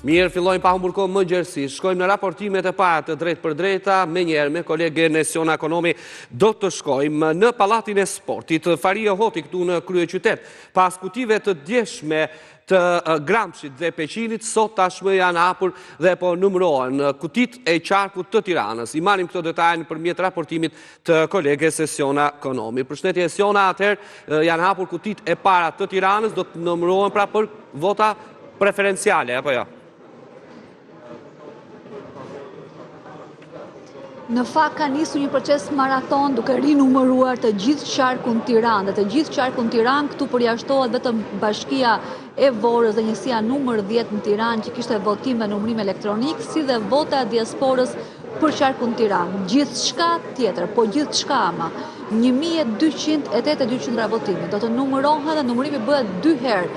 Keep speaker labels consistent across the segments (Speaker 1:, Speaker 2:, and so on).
Speaker 1: Mirë, fillojmë pa humbur kohë më gjerësisht. Shkojmë në raportimet e para të drejt për drejta, me njerë me kolege Nesiona Ekonomi, do të shkojmë në Palatin e Sportit, Faria Hoti këtu në krye qytet. Pas kutive të djeshme të Gramshit dhe Peqinit, sot tashmë janë hapur dhe po numërohen kutit e qarkut të Tiranës. I marrim këto detajnë përmjet raportimit të kolege Nesiona Ekonomi. Përshëndetje Nesiona, atëherë janë hapur kutit e para të Tiranës, do të numërohen pra për vota preferenciale, apo jo?
Speaker 2: Në fakt ka nisur një proces maraton duke rinumëruar të gjithë qarkun Tiranë. Dhe të gjithë qarkun Tiranë këtu përjashtohet vetëm Bashkia e Vorës dhe njësia numër 10 në Tiranë që kishte votim dhe numërim elektronik, si dhe vota e diasporës për qarkun Tiranë. Gjithçka tjetër, po gjithçka ama, 1282 votimi. Do të numërohen dhe numërimi bëhet 2 herë.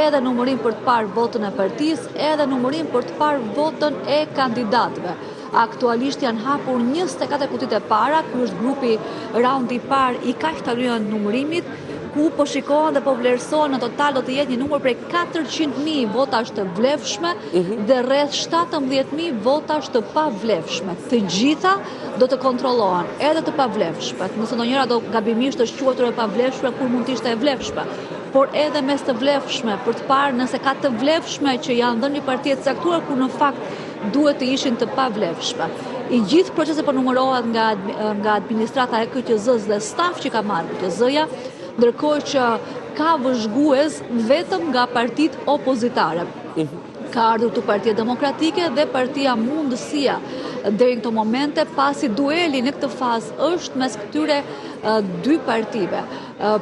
Speaker 2: Edhe numërim për të parë votën e partisë, edhe numërim për të parë votën e kandidatëve. Aktualisht janë hapur 24 kutit e para, ku është grupi raundi par i kaq të rrën numërimit, ku po shikohen dhe po vlerësohen në total do të jetë një numër prej 400.000 votash të vlefshme dhe rreth 17.000 votash të pavlefshme. Të gjitha do të kontrollohen, edhe të pavlefshme. Nëse ndonjëra do gabimisht është quajtur e pavlefshme, kur mund të ishte e vlefshme. Por edhe mes të vlefshme, për të parë nëse ka të vlefshme që janë dhënë një parti të caktuar, kur në fakt duhet të ishin të pavlefshme. I gjithë procesi po numërohet nga administrata e KQZ-s dhe staf që ka marrë KQZ-ja, ndërkohë që ka vëzhgues vetëm nga partitë opozitare. Ka ardhur të Partia Demokratike dhe Partia Mundësia deri në këto momente, pasi dueli në këtë fazë është mes këtyre dy partive.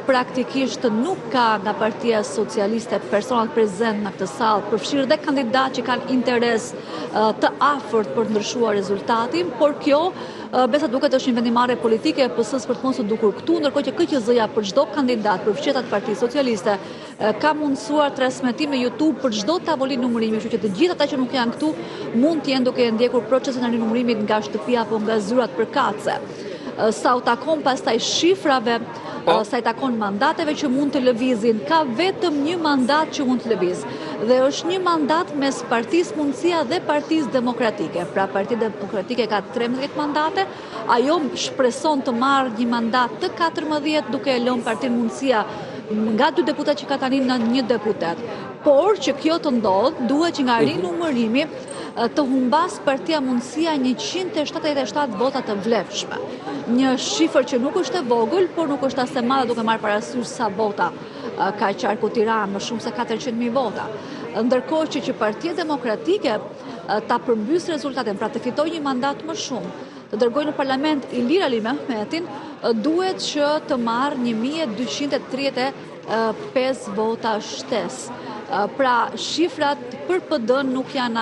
Speaker 2: Praktikisht nuk ka nga Partia Socialiste personat prezent në këtë sallë, përfshirë dhe kandidat që kanë interes të afërt për të ndryshuar rezultatin, por kjo besa duket është një vendimarrje politike e PS-s për të mos u dukur këtu, ndërkohë që KQZ-ja për çdo kandidat përfshirë të Partisë Socialiste ka mundësuar transmetim në YouTube për çdo tavolinë numërimi, kështu që të gjithë ata që nuk janë këtu mund të jenë duke ndjekur procesin e rinumërimit nga shtëpia apo nga zyrat përkatëse. Sa u takon pastaj shifrave, sa i takon mandateve që mund të lëvizin, ka vetëm një mandat që mund të lëviz. Dhe është një mandat mes Partisë Mundësia dhe Partisë Demokratike. Pra Partia Demokratike ka 13 mandate, ajo shpreson të marrë një mandat të 14 duke e lënë Partinë Mundësia nga 2 deputet që ka tani në 1 deputet. Por që kjo të ndodhë, duhet që nga rinumërimi të humbas Partia Mundësia 177 vota të vlefshme. Një shifër që nuk është e vogël, por nuk është as e madhe duke marrë parasysh sa vota ka qarku Tiranë, më shumë se 400.000 vota. Ndërkohë që Partia Demokratike ta përmbys rezultatin, pra të fitojë një mandat më shumë, të dërgojë në parlament Ilir Ali Mehmetin, duhet që të marrë 1235 vota shtesë. Pra shifrat për PD-n nuk janë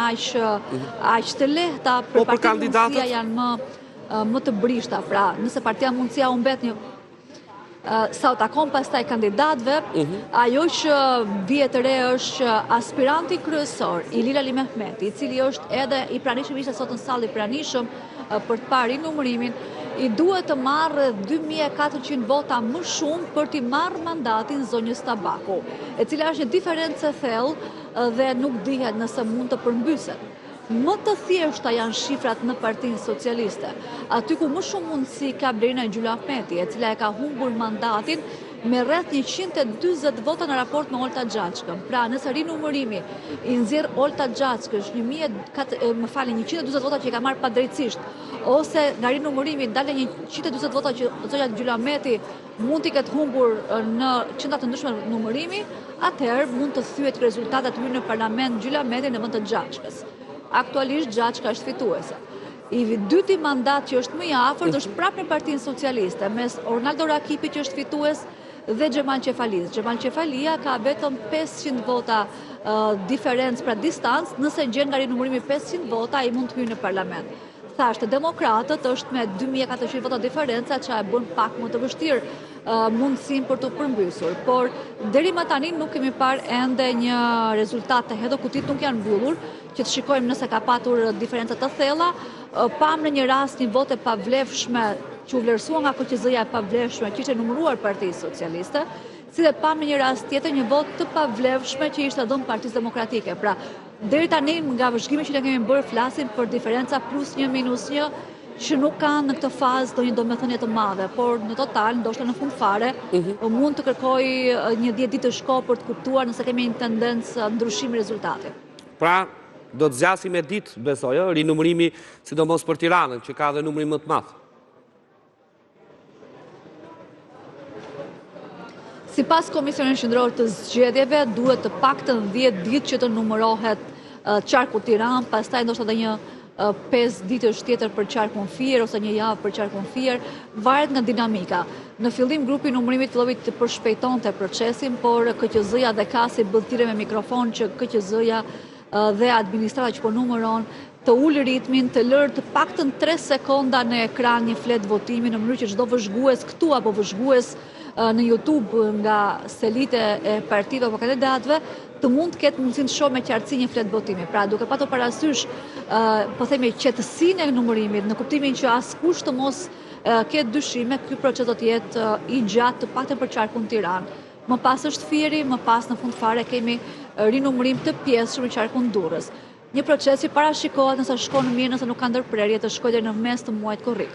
Speaker 2: aq të lehta, për Partinë Mundësia janë më të brishta. Pra nëse Partia Mundësia u mbet një sa u takon pastaj kandidatëve, ajo që vije të re është që aspiranti kryesor Ilir Ali Mehmeti, i cili është edhe i pranishëm, ishte sot në sallë i pranishëm për të parë rinumërimin, i duhet të marrë 2400 vota më shumë për t'i marrë mandatin zonjës Tabaku, e cila është një diferencë e thellë dhe nuk dihet nëse mund të përmbyset. Më të thjeshta janë shifrat në Partinë Socialiste, aty ku më shumë mundësi ka Blerina Gjulafmeti, e cila e ka humbur mandatin me rreth 140 vota në raport me Olta Gjaçkën. Pra nëse rinumërimi i nxjerr Olta Gjaçkën 140 vota që i ka marrë padrejtisht, ose nga rinumërimi dalë 140 vota që zonja Gjulafmeti mund t'i ketë humbur në qendra të ndryshme numërimi, atëherë mund të thyet rezultatet hyrë në parlament Gjulafmeti në vend të Gjaçkës. Aktualisht Gjaçka është fituese. I dyti mandat që është më i afërt është prapë në Partinë Socialiste, mes Ornaldo Rakipi që është fitues dhe Xhemal Qefalis. Xhemal Qefalia ka vetëm 500 vota diferencë, pra distancë, nëse gjen nga rinumërimi 500 vota, ai mund të hyjë në parlament. Thashtë, demokratët është me 2400 vota diferenca që e bën pak më të vështirë mundësin për të përmbysur. Por deri më tani nuk kemi parë ende një rezultat të hedhë kutit, nuk janë mbyllur, që të shikojmë nëse ka patur diferenca të thella. Pam në një rast një votë pavlefshme që u vlerësua nga KQZ-ja e pavlefshme që ishte numëruar Partisë Socialiste, si dhe pa me një rast tjetër një votë të pavlefshme që ishte dhënë Partisë Demokratike. Pra, deri tani nga vëzhgimi që ne kemi bërë flasim për diferenca +1 -1, që nuk kanë në këtë fazë ndonjë domethënie të madhe, por në total, ndoshta në fund fare, mund të kërkoj një 10 ditë të shko për të kuptuar nëse kemi një tendencë ndryshimi rezultati.
Speaker 1: Pra, do të zgjasë me ditë, besoj, rinumërimi sidomos për Tiranën, që ka dhe numërim më të madh.
Speaker 2: Sipas Komisionit Qendror të Zgjedhjeve, duhet të paktën 10 ditë që të numërohet qarku Tiranë, pastaj ndoshta edhe një 5 ditësh tjetër për qarkun Fier ose një javë për qarkun Fier, varet nga dinamika. Në fillim grupi i numërimit filloi të përshpejtonte procesin, por KQZ-ja dhe ka si bëlltire me mikrofon që KQZ-ja dhe administrata që po numëron të ulë ritmin, të lërë të paktën 3 sekonda në ekran një flet votimi në mënyrë që çdo vëzhgues këtu apo vëzhgues në YouTube nga selite e partive apo kandidatëve të mund të ketë mundësinë të shohë me qartësi një flet votimi. Pra, duke patur parasysh, po themi qetësinë e numërimit, në kuptimin që askush të mos ketë dyshime, ky proces do të jetë i gjatë të paktën për qarkun Tiranë. Më pas është Fieri, më pas në fund fare kemi rinumërim të pjesëshëm në qarkun Durrës. Një proces që parashikohet nëse shkon mirë, nëse nuk ka ndërprerje, të shkojë deri në mes të muajit korrik.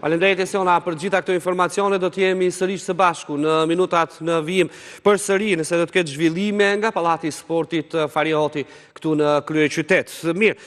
Speaker 1: Faleminderit Esiona për gjitha këto informacione, do të jemi sërish së bashku në minutat në vijim për sëri, nëse do të ketë zhvillime nga Pallati i Sportit Fariahoti këtu në kryeqytet. Mirë.